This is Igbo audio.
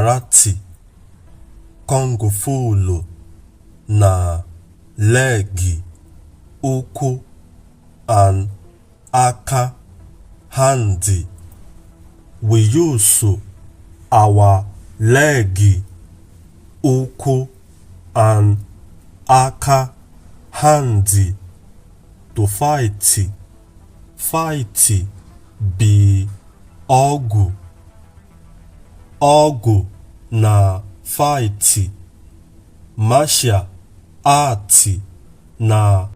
karate, kung fu na legi, ụkwụ and aka handy. We use our leg, ụkwụ and aka handy to fight. Fight be ọgụ. Ọgụ na fight. Mashiya Arti na